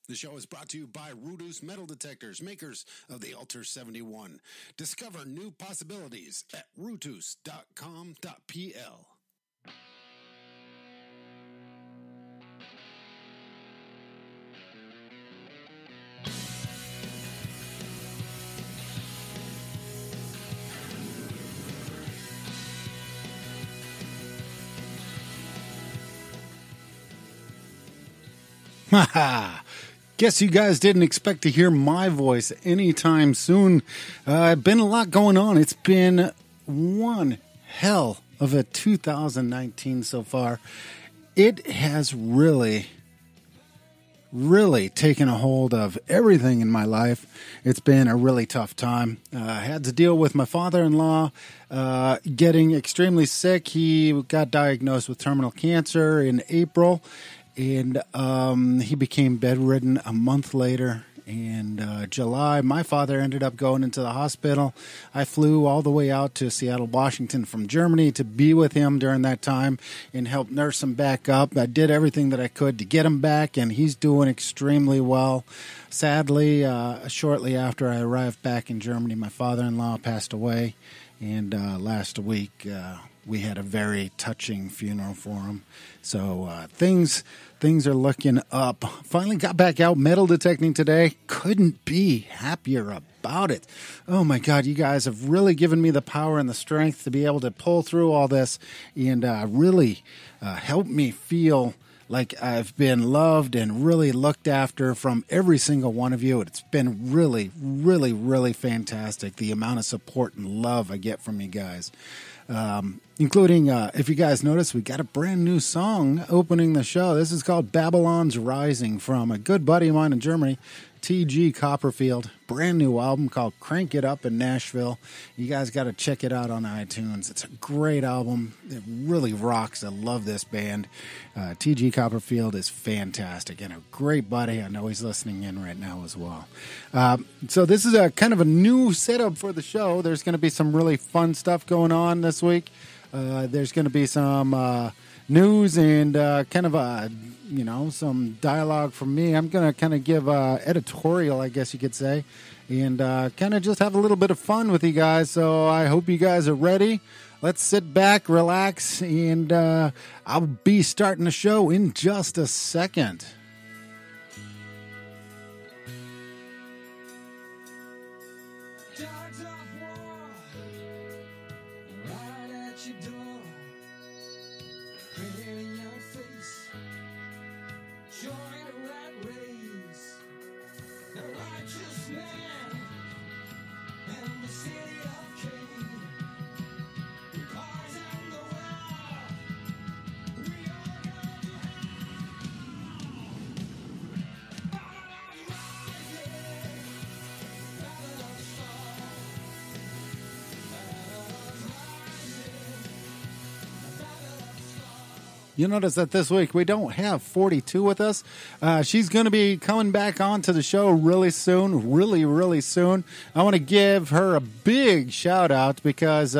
The show is brought to you by Rudus Metal Detectors, makers of the Alter 71. Discover new possibilities at rutus.com.pl. Haha! Guess you guys didn't expect to hear my voice anytime soon. Been a lot going on. It's been one hell of a 2019 so far. It has really taken a hold of everything in my life. It's been a really tough time. I had to deal with my father-in-law getting extremely sick. He got diagnosed with terminal cancer in April. And he became bedridden a month later. And July, my father ended up going into the hospital. I flew all the way out to Seattle, Washington from Germany to be with him during that time and help nurse him back up. I did everything that I could to get him back, and he's doing extremely well. Sadly, shortly after I arrived back in Germany, my father-in-law passed away. And last week, we had a very touching funeral for him. So things are looking up. Finally got back out metal detecting today. Couldn't be happier about it. Oh my God, you guys have really given me the power and the strength to be able to pull through all this and really help me feel like I've been loved and really looked after from every single one of you. It's been really fantastic, the amount of support and love I get from you guys. Including, if you guys notice, we got a brand new song opening the show. This is called Babylon's Rising from a good buddy of mine in Germany, T.G. Copperfield. Brand new album called Crank It Up in Nashville. You guys got to check it out on iTunes. It's a great album. It really rocks. I love this band. T.G. Copperfield is fantastic and a great buddy. I know he's listening in right now as well. So this is a kind of a new setup for the show. There's going to be some really fun stuff going on this week. There's going to be some news and kind of some dialogue from me. I'm going to kind of give editorial, I guess you could say, and kind of just have a little bit of fun with you guys. So I hope you guys are ready. Let's sit back, relax, and I'll be starting the show in just a second. You notice that this week we don't have 42 with us. She's going to be coming back onto the show really soon, really soon. I want to give her a big shout out because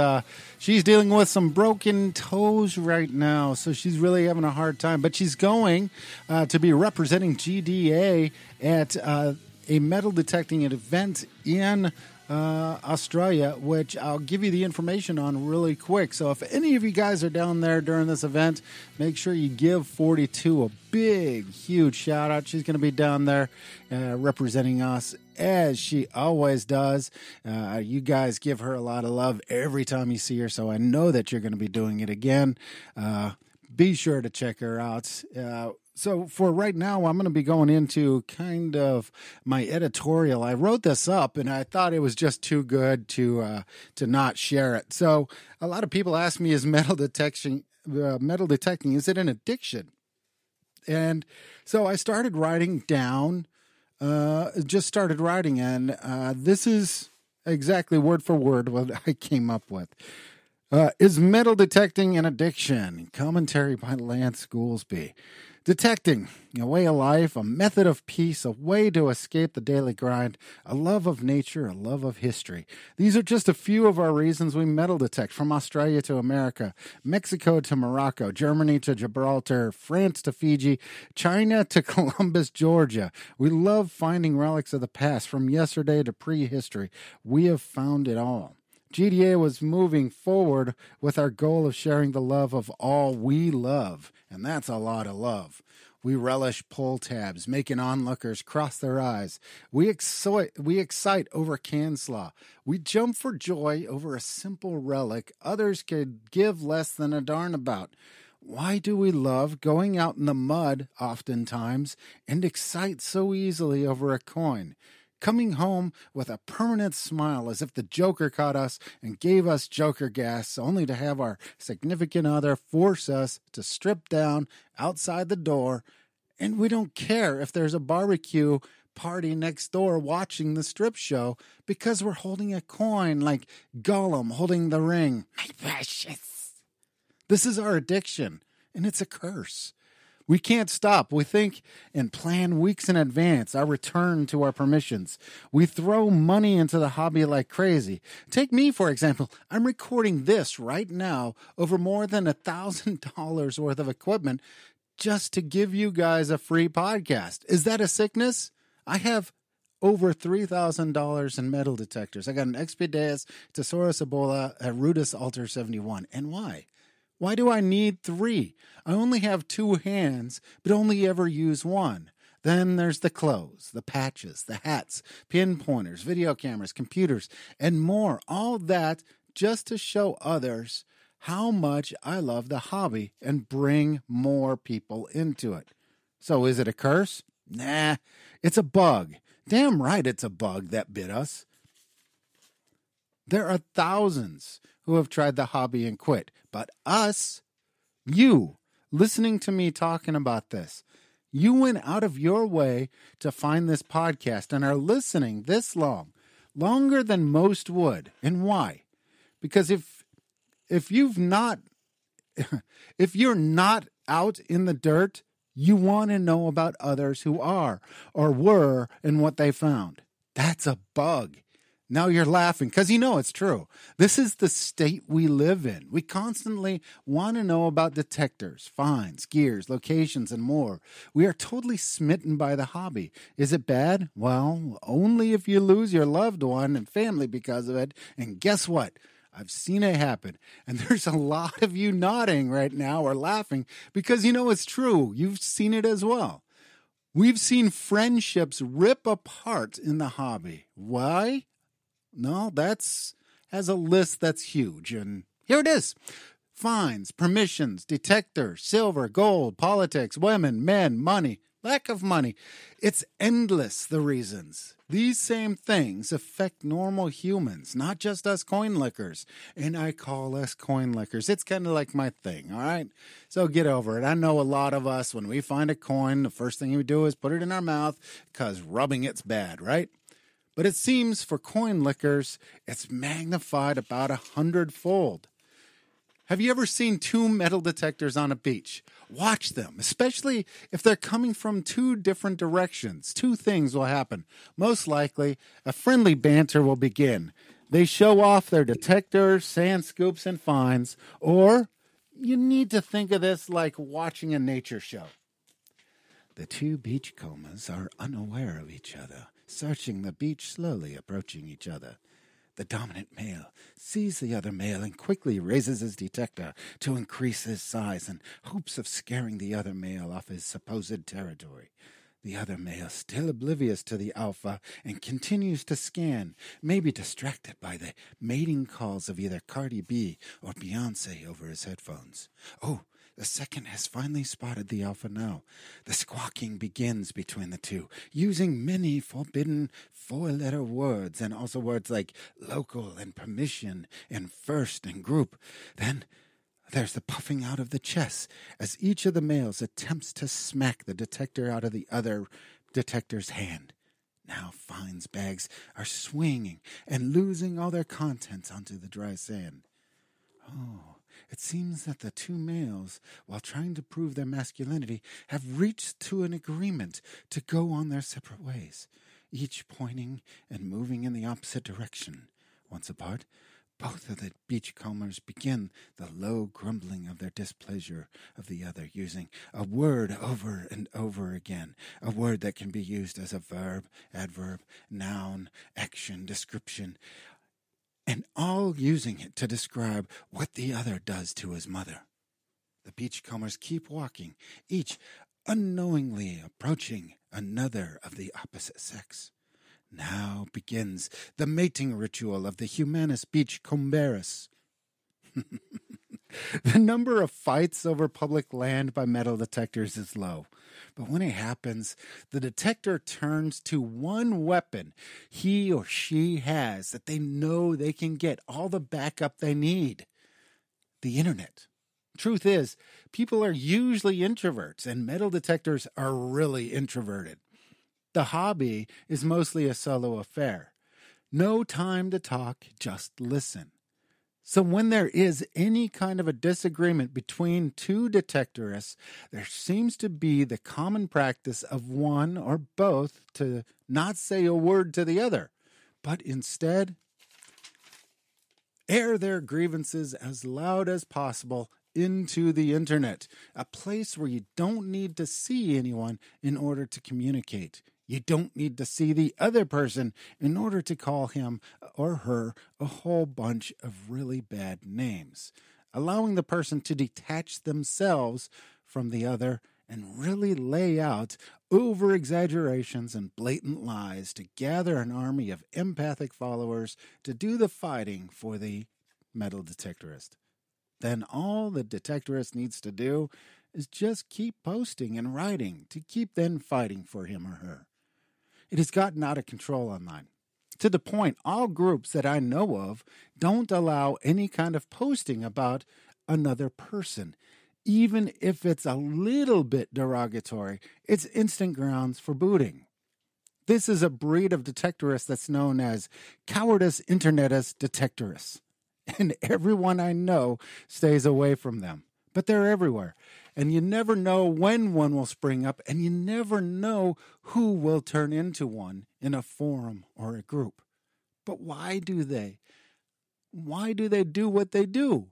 she's dealing with some broken toes right now, so she's really having a hard time. But she's going to be representing GDA at a metal detecting event in Australia, which I'll give you the information on really quick. So if any of you guys are down there during this event, make sure you give 42 a big, huge shout out. She's going to be down there representing us as she always does. You guys give her a lot of love every time you see her, so I know that you're going to be doing it again. Be sure to check her out. So for right now, I'm going to be going into kind of my editorial. I wrote this up, and I thought it was just too good to not share it. So a lot of people ask me, is metal detecting, is it an addiction? And so I started writing down, and this is exactly word for word what I came up with. Is metal detecting an addiction? Commentary by Lance Goolsby. Detecting, a way of life, a method of peace, a way to escape the daily grind, a love of nature, a love of history. These are just a few of our reasons we metal detect, from Australia to America, Mexico to Morocco, Germany to Gibraltar, France to Fiji, China to Columbus, Georgia. We love finding relics of the past, from yesterday to prehistory. We have found it all. GDA was moving forward with our goal of sharing the love of all we love, and that's a lot of love. We relish pull tabs, making onlookers cross their eyes. We excite over can slaw. We jump for joy over a simple relic others could give less than a darn about. Why do we love going out in the mud oftentimes and excite so easily over a coin? Coming home with a permanent smile as if the Joker caught us and gave us Joker gas, only to have our significant other force us to strip down outside the door, and we don't care if there's a barbecue party next door watching the strip show because we're holding a coin like Gollum holding the ring. My precious. This is our addiction, and it's a curse. We can't stop. We think and plan weeks in advance our return to our permissions. We throw money into the hobby like crazy. Take me, for example. I'm recording this right now over more than $1,000 worth of equipment just to give you guys a free podcast. Is that a sickness? I have over $3,000 in metal detectors. I got an Expedeus, Tesaurus Ebola, a Rudis Alter 71. And why? Why do I need 3? I only have 2 hands, but only ever use 1. Then there's the clothes, the patches, the hats, pinpointers, video cameras, computers, and more. All that just to show others how much I love the hobby and bring more people into it. So is it a curse? Nah, it's a bug. Damn right it's a bug that bit us. There are thousands who have tried the hobby and quit. But us, you, listening to me talking about this, you went out of your way to find this podcast and are listening this long, longer than most would. And why? Because if you're not out in the dirt, you want to know about others who are or were and what they found. That's a bug. Now you're laughing because you know it's true. This is the state we live in. We constantly want to know about detectors, finds, gears, locations, and more. We are totally smitten by the hobby. Is it bad? Well, only if you lose your loved one and family because of it. And guess what? I've seen it happen. And there's a lot of you nodding right now or laughing because you know it's true. You've seen it as well. We've seen friendships rip apart in the hobby. Why? No, has a list that's huge, and here it is. Fines, permissions, detector, silver, gold, politics, women, men, money, lack of money. It's endless, the reasons. These same things affect normal humans, not just us coin lickers. And I call us coin lickers. It's kind of like my thing, all right? So get over it. I know a lot of us, when we find a coin, the first thing we do is put it in our mouth because rubbing it's bad, right? But it seems for coin lickers, it's magnified about 100-fold. Have you ever seen 2 metal detectors on a beach? Watch them, especially if they're coming from 2 different directions. 2 things will happen. Most likely, a friendly banter will begin. They show off their detectors, sand scoops, and finds. Or you need to think of this like watching a nature show. The 2 beachcombers are unaware of each other, searching the beach, slowly approaching each other. The dominant male sees the other male and quickly raises his detector to increase his size in hopes of scaring the other male off his supposed territory. The other male, still oblivious to the alpha, and continues to scan, maybe distracted by the mating calls of either Cardi B or Beyonce over his headphones. Oh, the second has finally spotted the alpha now. The squawking begins between the 2, using many forbidden 4-letter words, and also words like local and permission and first and group. Then there's the puffing out of the chest as each of the males attempts to smack the detector out of the other detector's hand. Now Fine's bags are swinging and losing all their contents onto the dry sand. Oh, It seems that the two males, while trying to prove their masculinity, have reached to an agreement to go on their separate ways, each pointing and moving in the opposite direction. Once apart, both of the beachcombers begin the low grumbling of their displeasure of the other, using a word over and over again, a word that can be used as a verb, adverb, noun, action, description, and all using it to describe what the other does to his mother. The beachcombers keep walking, each unknowingly approaching another of the opposite sex. Now begins the mating ritual of the Humanus beachcomberos. The number of fights over public land by metal detectors is low. But when it happens, the detector turns to one weapon he or she has that they know they can get all the backup they need: the internet. Truth is, people are usually introverts, and metal detectors are really introverted. The hobby is mostly a solo affair. No time to talk, just listen. So when there is any kind of a disagreement between two detectorists, there seems to be the common practice of one or both to not say a word to the other, but instead air their grievances as loud as possible into the internet, a place where you don't need to see anyone in order to communicate. You don't need to see the other person in order to call him or her a whole bunch of really bad names, allowing the person to detach themselves from the other and really lay out over-exaggerations and blatant lies to gather an army of empathic followers to do the fighting for the metal detectorist. Then all the detectorist needs to do is just keep posting and writing to keep then fighting for him or her. It has gotten out of control online, to the point all groups that I know of don't allow any kind of posting about another person. Even if it's a little bit derogatory, it's instant grounds for booting. This is a breed of detectorists that's known as cowardice internetus detectorists, and everyone I know stays away from them. But they're everywhere, and you never know when one will spring up, and you never know who will turn into one in a forum or a group. But why do they? Why do they do what they do?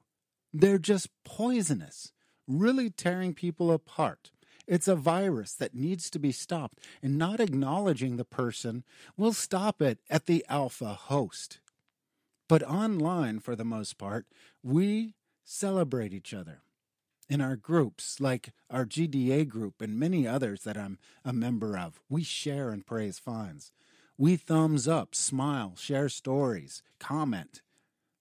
They're just poisonous, really tearing people apart. It's a virus that needs to be stopped, and not acknowledging the person will stop it at the alpha host. But online, for the most part, we celebrate each other. In our groups, like our GDA group and many others that I'm a member of, we share and praise finds. We thumbs up, smile, share stories, comment.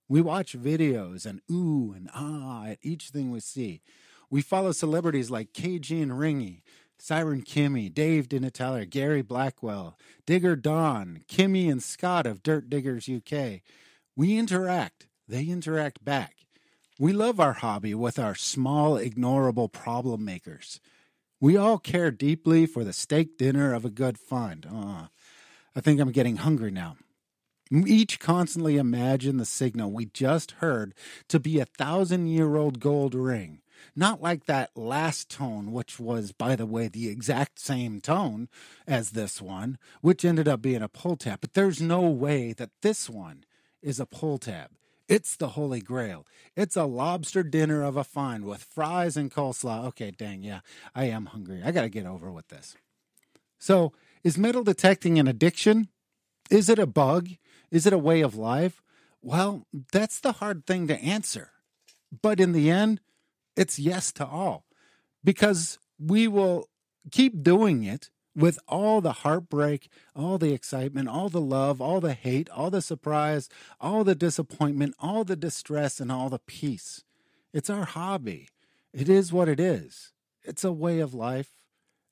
We watch videos and ooh and ah at each thing we see. We follow celebrities like KG and Ringy, Siren Kimmy, Dave DiNatale, Gary Blackwell, Digger Don, Kimmy and Scott of Dirt Diggers UK. We interact. They interact back. We love our hobby with our small, ignorable problem makers. We all care deeply for the steak dinner of a good find. I think I'm getting hungry now. We each constantly imagine the signal we just heard to be a 1,000-year-old gold ring. Not like that last tone, which was, by the way, the exact same tone as this one, which ended up being a pull tab. But there's no way that this one is a pull tab. It's the Holy Grail. It's a lobster dinner of a find with fries and coleslaw. Okay, dang, yeah, I am hungry. I got to get over with this. So, is metal detecting an addiction? Is it a bug? Is it a way of life? Well, that's the hard thing to answer. But in the end, it's yes to all. Because we will keep doing it with all the heartbreak, all the excitement, all the love, all the hate, all the surprise, all the disappointment, all the distress, and all the peace. It's our hobby. It is what it is. It's a way of life,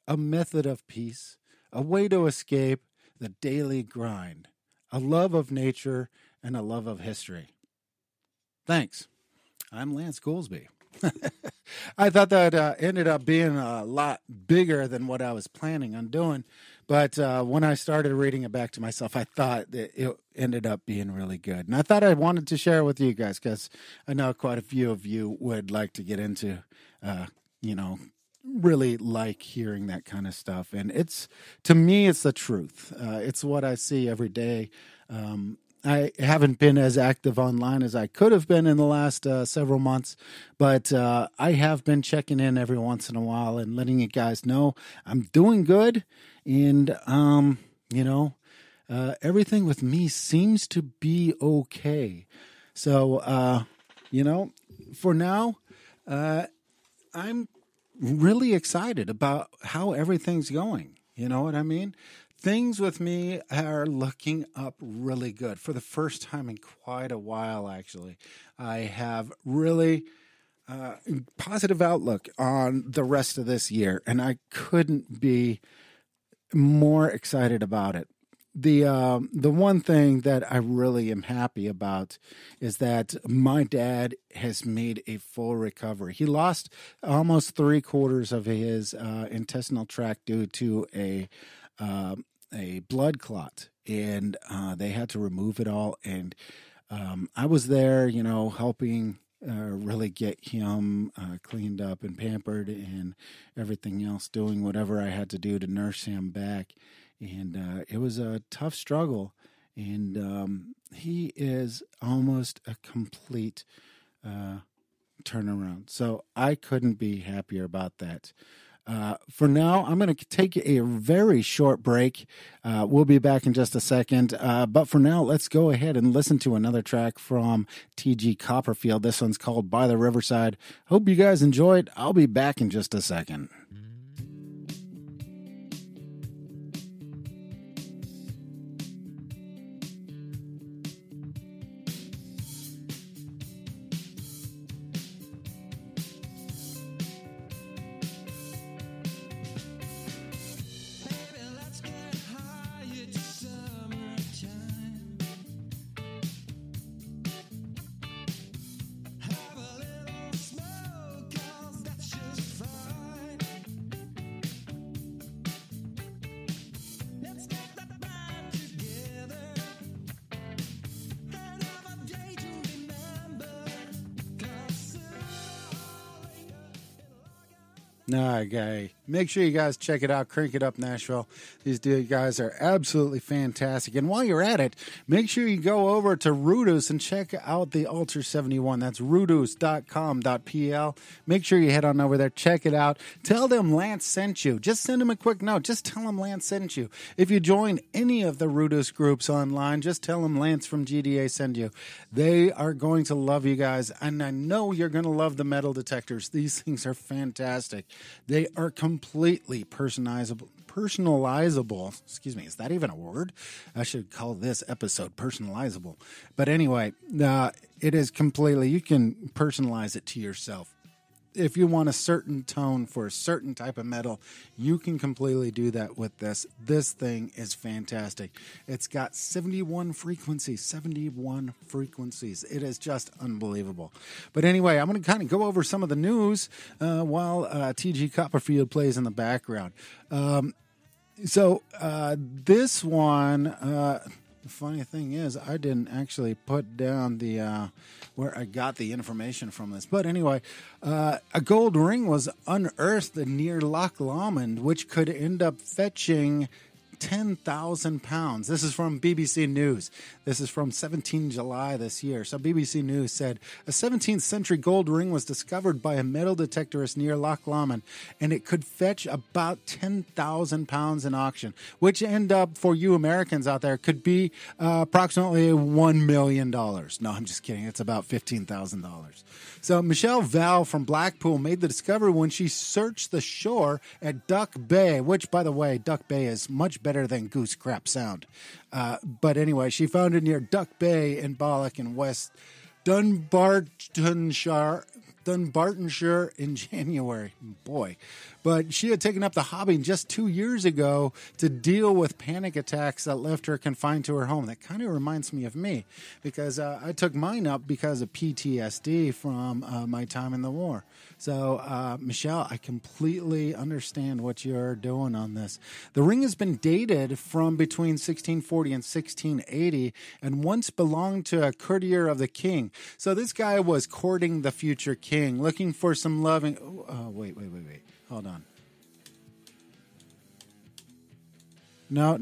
a method of peace, a way to escape the daily grind, a love of nature, and a love of history. Thanks. I'm Lance Goolsby. I thought that ended up being a lot bigger than what I was planning on doing, But when I started reading it back to myself, I thought that it ended up being really good. And I thought I wanted to share it with you guys because I know quite a few of you would like to get into, really like hearing that kind of stuff. And to me, it's the truth. It's what I see every day. I haven't been as active online as I could have been in the last several months, but I have been checking in every once in a while and letting you guys know I'm doing good. And, everything with me seems to be okay. So, for now, I'm really excited about how everything's going. You know what I mean? Things with me are looking up really good for the first time in quite a while, actually. I have really positive outlook on the rest of this year, and I couldn't be more excited about it. The one thing that I really am happy about is that my dad has made a full recovery. He lost almost 3/4 of his intestinal tract due to a blood clot, and they had to remove it all. And I was there, helping really get him cleaned up and pampered and everything else, doing whatever I had to do to nurse him back. And it was a tough struggle. And he is almost a complete turnaround. So I couldn't be happier about that. For now, I'm going to take a very short break. We'll be back in just a second. But for now, let's go ahead and listen to another track from T.G. Copperfield. This one's called By the Riverside. Hope you guys enjoy it. I'll be back in just a second. Okay. Make sure you guys check it out. Crank It Up Nashville. These guys are absolutely fantastic. And while you're at it, make sure you go over to Rudus and check out the Alter 71. That's rudus.com.pl. Make sure you head on over there. Check it out. Tell them Lance sent you. Just send them a quick note. Just tell them Lance sent you. If you join any of the Rudus groups online, just tell them Lance from GDA sent you. They are going to love you guys. And I know you're going to love the metal detectors. These things are fantastic. They are completely personalizable. Excuse me, is that even a word? I should call this episode personalizable. But anyway, it is completely, you can personalize it to yourself. If you want a certain tone for a certain type of metal, you can completely do that with this. This thing is fantastic. It's got 71 frequencies. It is just unbelievable. But anyway, I'm going to kind of go over some of the news while T.G. Copperfield plays in the background. This one... The funny thing is, I didn't actually put down the where I got the information from this. But anyway, a gold ring was unearthed near Loch Lomond, which could end up fetching 10,000 pounds. This is from BBC News. This is from 17 July this year. So BBC News said, a 17th century gold ring was discovered by a metal detectorist near Loch Lomond, and it could fetch about 10,000 pounds in auction, which end up, for you Americans out there, could be approximately $1 million. No, I'm just kidding. It's about $15,000. So Michelle Val from Blackpool made the discovery when she searched the shore at Duck Bay, which, by the way, Duck Bay is much better than Goose Crap Sound. But anyway, she found it near Duck Bay in Balloch in West Dunbartonshire. Dunbartonshire in January. Boy. But she had taken up the hobby just 2 years ago to deal with panic attacks that left her confined to her home. That kind of reminds me of me because I took mine up because of PTSD from my time in the war. So, Michelle, I completely understand what you're doing on this. The ring has been dated from between 1640 and 1680 and once belonged to a courtier of the king. So this guy was courting the future king, looking for some loving... wait. Hold on. No,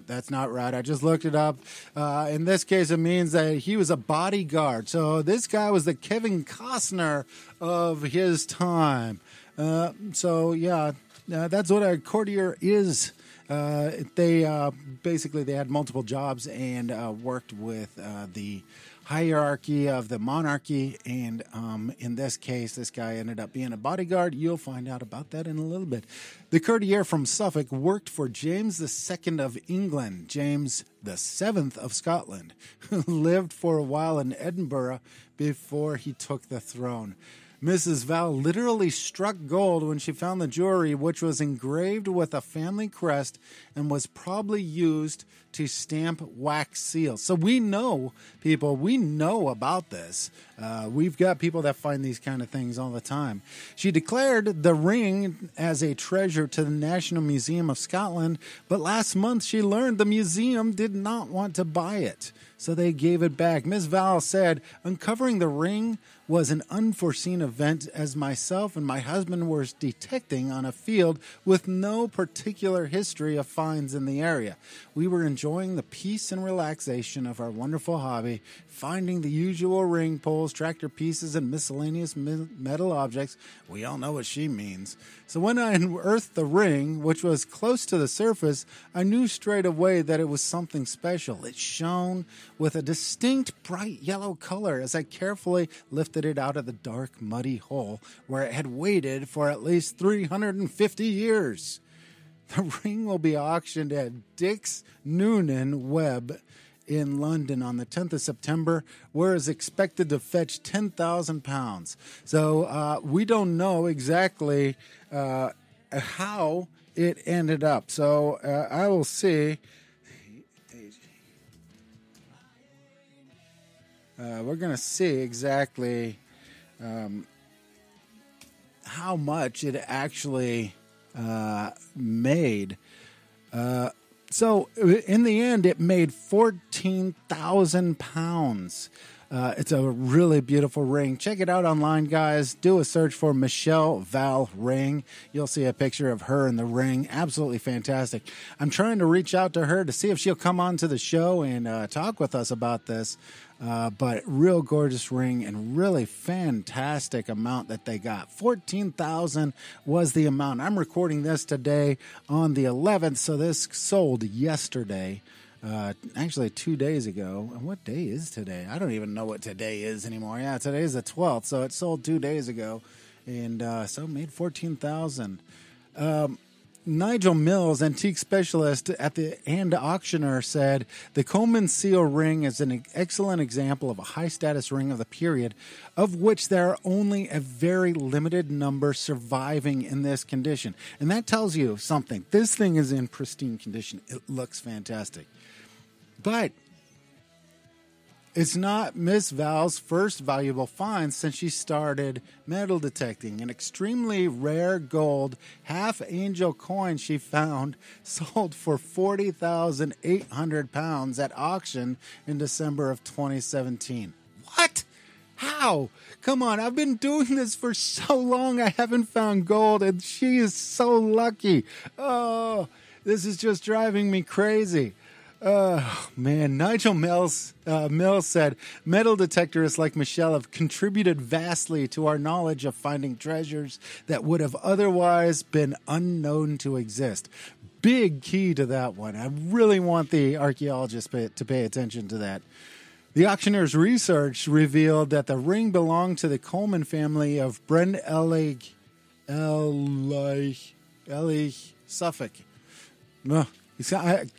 that's not right. I just looked it up. In this case, it means that he was a bodyguard. So this guy was the Kevin Costner of his time. That's what a courtier is. They had multiple jobs and worked with the hierarchy of the monarchy, and in this case, this guy ended up being a bodyguard. You'll find out about that in a little bit. The courtier from Suffolk worked for James II of England, James VII of Scotland, who lived for a while in Edinburgh before he took the throne. Mrs. Val literally struck gold when she found the jewelry, which was engraved with a family crest and was probably used to stamp wax seals. So we know, people, we know about this. We've got people that find these kind of things all the time. She declared the ring as a treasure to the National Museum of Scotland, but last month she learned the museum did not want to buy it, so they gave it back. Ms. Val said, uncovering the ring was an unforeseen event as myself and my husband were detecting on a field with no particular history of finds in the area. We were enjoying the peace and relaxation of our wonderful hobby, finding the usual ring pulls, tractor pieces, and miscellaneous metal objects. We all know what she means. So when I unearthed the ring, which was close to the surface, I knew straight away that it was something special. It shone with a distinct bright yellow color as I carefully lifted it out of the dark, muddy hole where it had waited for at least 350 years. The ring will be auctioned at Dick's Noonan Webb in London on the 10th of September, where it's expected to fetch £10,000. So we don't know exactly how it ended up. So I will see. We're going to see exactly how much it actually made. So in the end, it made 14,000 pounds. It's a really beautiful ring. Check it out online, guys. Do a search for Michelle Val ring. You'll see a picture of her in the ring. Absolutely fantastic. I'm trying to reach out to her to see if she'll come on to the show and talk with us about this. But real gorgeous ring and really fantastic amount that they got. 14,000 was the amount. I'm recording this today on the 11th, so this sold yesterday. Actually 2 days ago. And what day is today? I don't even know what today is anymore. Yeah, today is the 12th, so it sold 2 days ago, and so it made 14,000. Nigel Mills, antique specialist at the and auctioneer, said the Coleman seal ring is an excellent example of a high-status ring of the period, of which there are only a very limited number surviving in this condition. And that tells you something. This thing is in pristine condition. It looks fantastic. But it's not Miss Val's first valuable find since she started metal detecting. An extremely rare gold half-angel coin she found sold for 40,800 pounds at auction in December of 2017. What? How? Come on, I've been doing this for so long I haven't found gold, and she is so lucky. Oh, this is just driving me crazy. Oh, man. Nigel Mills said, metal detectorists like Michelle have contributed vastly to our knowledge of finding treasures that would have otherwise been unknown to exist. Big key to that one. I really want the archaeologists to pay attention to that. The auctioneer's research revealed that the ring belonged to the Coleman family of Brent Ellig Suffolk.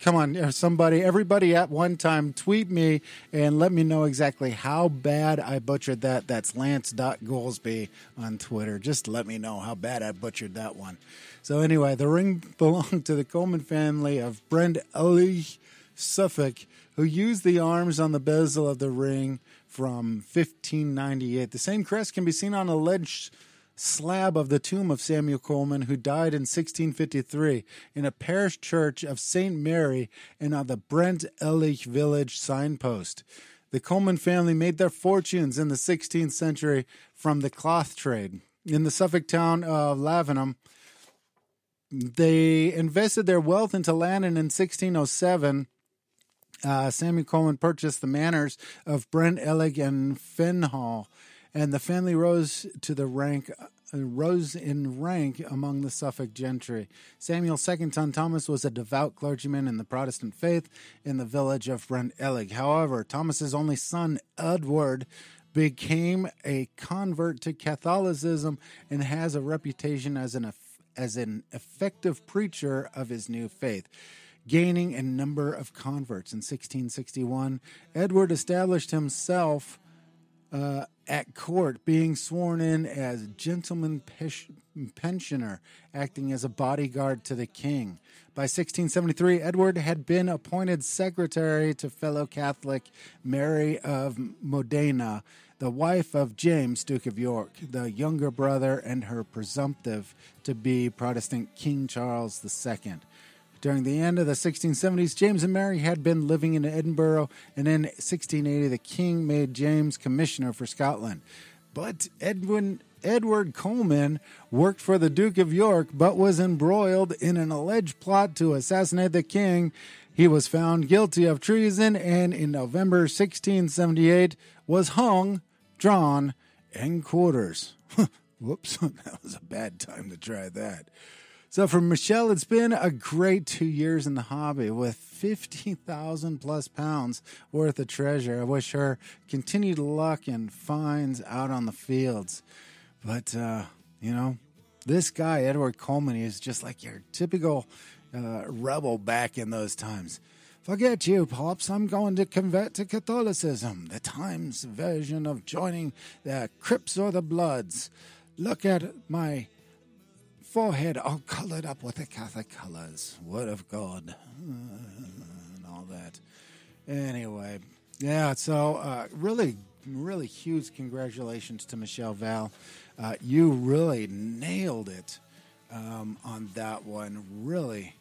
Come on, somebody, everybody at one time, tweet me and let me know exactly how bad I butchered that. That's Lance.Goolsby on Twitter. Just let me know how bad I butchered that one. So anyway, the ring belonged to the Coleman family of Brent Elig, Suffolk, who used the arms on the bezel of the ring from 1598. The same crest can be seen on a alleged slab of the tomb of Samuel Coleman, who died in 1653 in a parish church of St. Mary and on the Brent Elig village signpost. The Coleman family made their fortunes in the 16th century from the cloth trade. In the Suffolk town of Lavenham, they invested their wealth into land, and in 1607, Samuel Coleman purchased the manors of Brent Elig and Fenhall, and the family rose in rank among the Suffolk gentry. Samuel's second son, Thomas, was a devout clergyman in the Protestant faith in the village of Brent Elig. However, Thomas's only son, Edward, became a convert to Catholicism and has a reputation as an effective preacher of his new faith, gaining a number of converts. In 1661, Edward established himself at court, being sworn in as gentleman pensioner, acting as a bodyguard to the king. By 1673, Edward had been appointed secretary to fellow Catholic Mary of Modena, the wife of James, Duke of York, the younger brother and her presumptive to be Protestant King Charles II. During the end of the 1670s, James and Mary had been living in Edinburgh, and in 1680, the king made James commissioner for Scotland. But Edward Coleman worked for the Duke of York, but was embroiled in an alleged plot to assassinate the king. He was found guilty of treason, and in November 1678 was hung, drawn, and quarters. Whoops, that was a bad time to try that. So for Michelle, it's been a great 2 years in the hobby with 50,000 plus pounds worth of treasure. I wish her continued luck and finds out on the fields. But, this guy, Edward Coleman, is just like your typical rebel back in those times. Forget you, Pops. I'm going to convert to Catholicism. The Times version of joining the Crips or the Bloods. Look at my forehead all colored up with the Catholic colors. Word of God. And all that. Anyway, yeah, so really, really huge congratulations to Michelle Val. You really nailed it on that one. Really,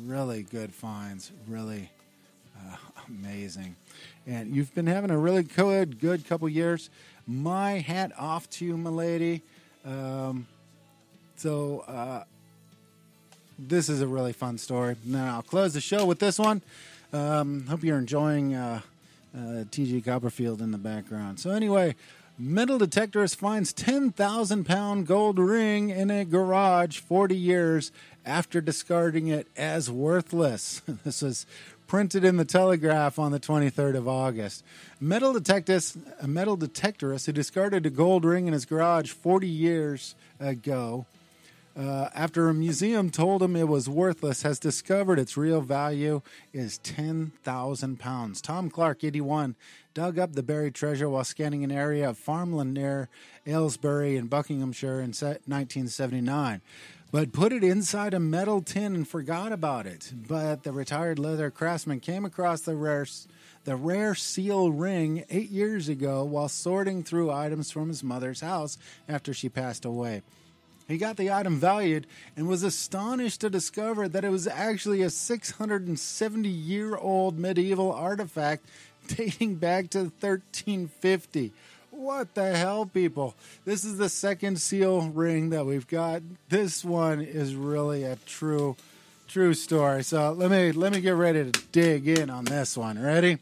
really good finds. Really amazing. And you've been having a really good couple years. My hat off to you, my lady. So this is a really fun story. Now I'll close the show with this one. Hope you're enjoying T.G. Copperfield in the background. So anyway, metal detectorist finds 10,000-pound gold ring in a garage 40 years after discarding it as worthless. This was printed in the Telegraph on the 23rd of August. A metal detectorist who discarded a gold ring in his garage 40 years ago, after a museum told him it was worthless, has discovered its real value is 10,000 pounds. Tom Clark, 81, dug up the buried treasure while scanning an area of farmland near Aylesbury in Buckinghamshire in 1979, but put it inside a metal tin and forgot about it. But the retired leather craftsman came across the rare seal ring 8 years ago while sorting through items from his mother's house after she passed away. He got the item valued and was astonished to discover that it was actually a 670-year-old medieval artifact dating back to 1350. What the hell, people? This is the second seal ring that we've got. This one is really a true story. So let me get ready to dig in on this one. Ready?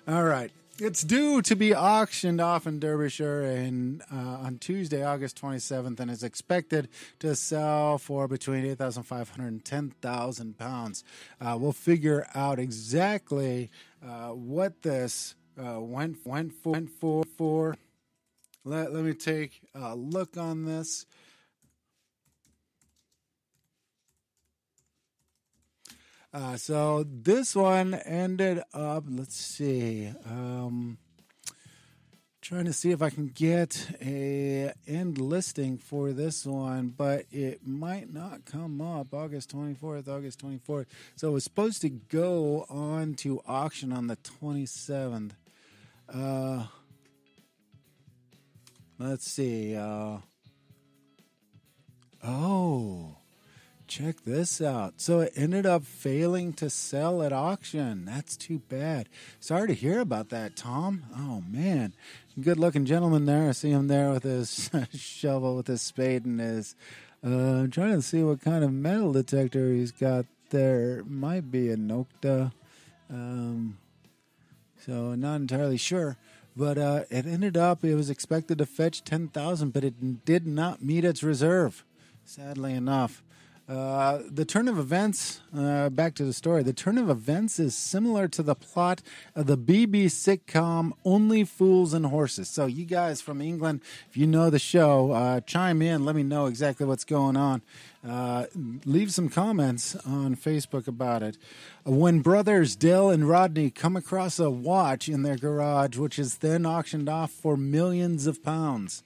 All right. It's due to be auctioned off in Derbyshire on Tuesday, August 27th, and is expected to sell for between 8,500 and 10,000 pounds. We'll figure out exactly what this went for. Let me take a look on this. So this one ended up, let's see, trying to see if I can get a end listing for this one, but it might not come up. August 24th. So it was supposed to go on to auction on the 27th. Let's see. Check this out. So it ended up failing to sell at auction. That's too bad. Sorry to hear about that, Tom. Oh, man. Good looking gentleman there. I see him there with his shovel, with his spade, and his. I'm trying to see what kind of metal detector he's got there. It might be a Nokta. So not entirely sure. But it ended up, it was expected to fetch $10,000, but it did not meet its reserve, sadly enough. The turn of events, back to the story, the turn of events is similar to the plot of the BBC sitcom Only Fools and Horses. So you guys from England, if you know the show, chime in, let me know exactly what's going on. Leave some comments on Facebook about it. When brothers Dale and Rodney come across a watch in their garage, which is then auctioned off for millions of pounds,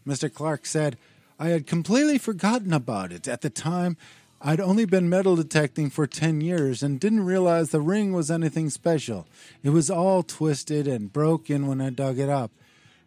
Mr. Clark said, I had completely forgotten about it. At the time, I'd only been metal detecting for 10 years and didn't realize the ring was anything special. It was all twisted and broken when I dug it up.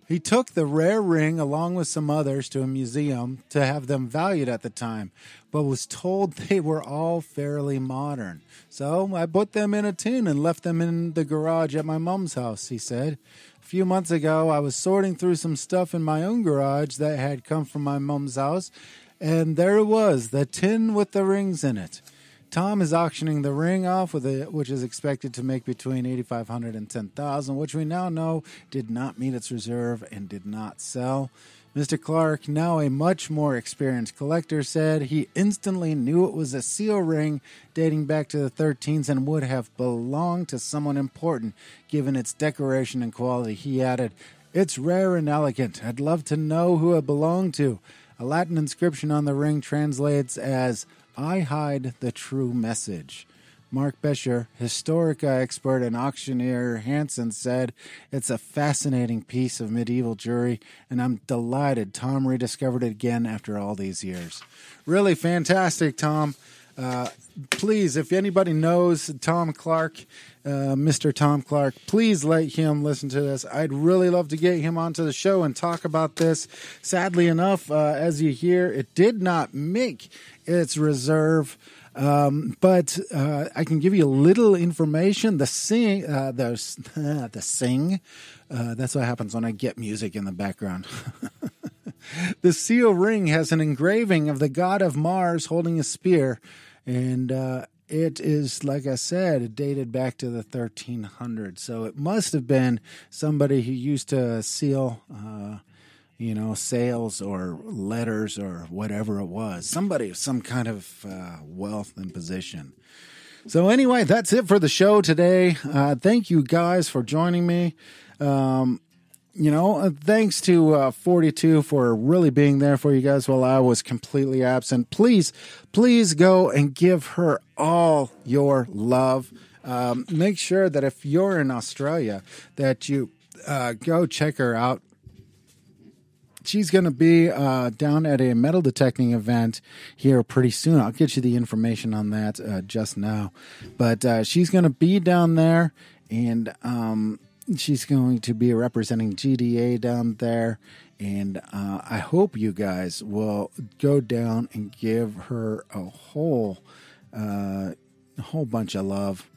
He took the rare ring along with some others to a museum to have them valued at the time, but was told they were all fairly modern. So I put them in a tin and left them in the garage at my mom's house, he said. A few months ago, I was sorting through some stuff in my own garage that had come from my mom's house, and there it was, the tin with the rings in it. Tom is auctioning the ring off, which is expected to make between $8,500 and $10,000, which we now know did not meet its reserve and did not sell. Mr. Clark, now a much more experienced collector, said he instantly knew it was a seal ring dating back to the 13s and would have belonged to someone important given its decoration and quality. He added, it's rare and elegant. I'd love to know who it belonged to. A Latin inscription on the ring translates as, I hide the true message. Mark Bescher, Historica expert and auctioneer Hansen, said, it's a fascinating piece of medieval jewelry, and I'm delighted Tom rediscovered it again after all these years. Really fantastic, Tom. Please, if anybody knows Tom Clark, Mr. Tom Clark, please let him listen to this. I'd really love to get him onto the show and talk about this. Sadly enough, as you hear, it did not make its reserve. But I can give you a little information. The sing, that's what happens when I get music in the background. The seal ring has an engraving of the god of Mars holding a spear, and it is, like I said, dated back to the 1300s. So it must have been somebody who used to seal sales or letters or whatever it was. Somebody of some kind of wealth and position. So anyway, that's it for the show today. Thank you guys for joining me. Thanks to 42 for really being there for you guys while I was completely absent. Please go and give her all your love. Make sure that if you're in Australia that you go check her out. She's going to be down at a metal detecting event here pretty soon. I'll get you the information on that just now. But she's going to be down there, and she's going to be representing GDA down there. And I hope you guys will go down and give her a whole bunch of love.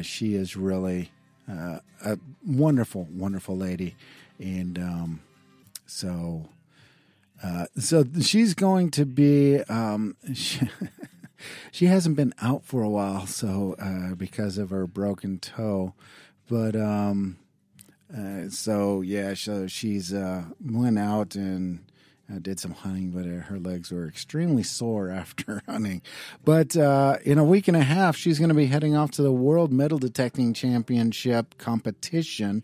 She is really a wonderful, wonderful lady. And So she's going to be, she hasn't been out for a while, because of her broken toe, but, so she's, went out and did some hunting, but her legs were extremely sore after hunting. But in a week and a half, she's going to be heading off to the World Metal Detecting Championship competition.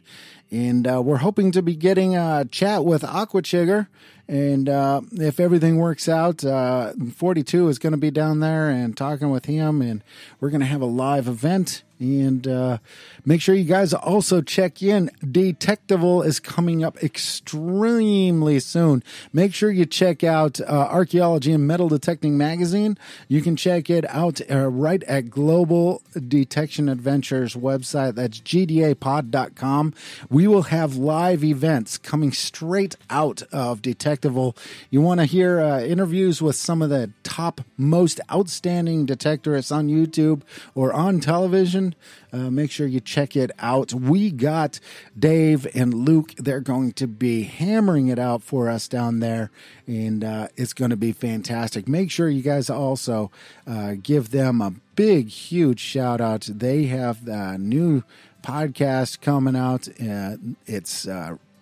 And we're hoping to be getting a chat with Aquachigger. And if everything works out, 42 is going to be down there and talking with him. And we're going to have a live event. And make sure you guys also check in. Detectival is coming up extremely soon. Make sure you check out Archaeology and Metal Detecting Magazine. You can check it out right at Global Detection Adventures website. That's gdapod.com. We will have live events coming straight out of Detectival. You want to hear interviews with some of the top, most outstanding detectorists on YouTube or on television. Make sure you check it out. We got Dave and Luke. They're going to be hammering it out for us down there, and it's going to be fantastic. Make sure you guys also give them a big, huge shout out. They have a new podcast coming out. It's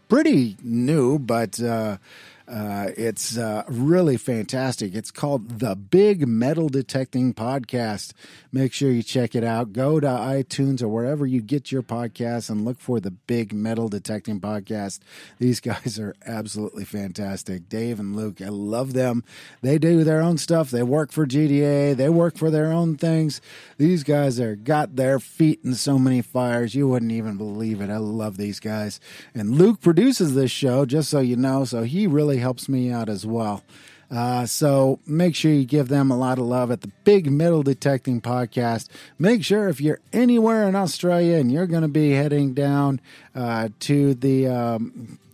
pretty new, but it's really fantastic. It's called The Big Metal Detecting Podcast. Make sure you check it out. Go to iTunes or wherever you get your podcasts and look for The Big Metal Detecting Podcast. These guys are absolutely fantastic. Dave and Luke, I love them. They do their own stuff. They work for GDA. They work for their own things. These guys are got their feet in so many fires. You wouldn't even believe it. I love these guys. And Luke produces this show, just so you know, so he really helps me out as well. So make sure you give them a lot of love at the Big Metal Detecting Podcast. Make sure if you're anywhere in Australia and you're going to be heading down to the,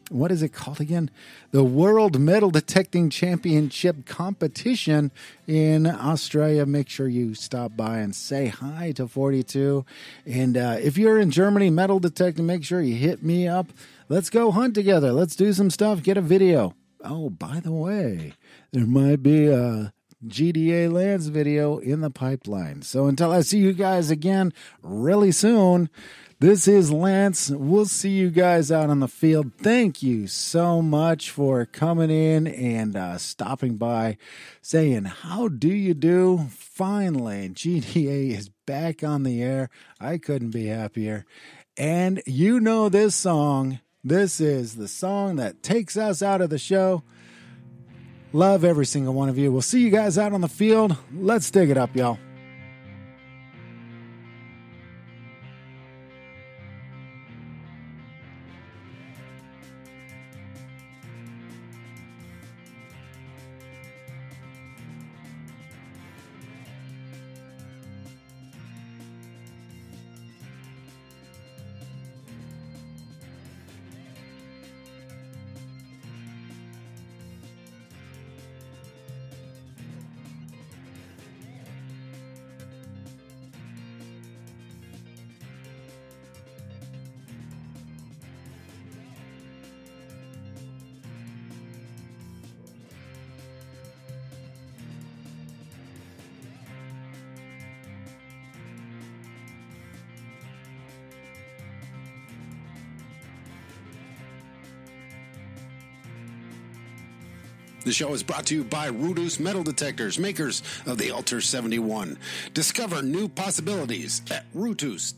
what is it called again? The World Metal Detecting Championship competition in Australia. Make sure you stop by and say hi to 42. And if you're in Germany metal detecting, make sure you hit me up. Let's go hunt together. Let's do some stuff. Get a video. Oh, by the way, there might be a GDA Lands video in the pipeline. So until I see you guys again really soon, this is Lance. We'll see you guys out on the field. Thank you so much for coming in and stopping by, saying, how do you do? Finally, GDA is back on the air. I couldn't be happier. And you know this song. This is the song that takes us out of the show. Love every single one of you. We'll see you guys out on the field. Let's dig it up, y'all. The show is brought to you by Rudus Metal Detectors, makers of the Alter 71. Discover new possibilities at rutus.com.pl.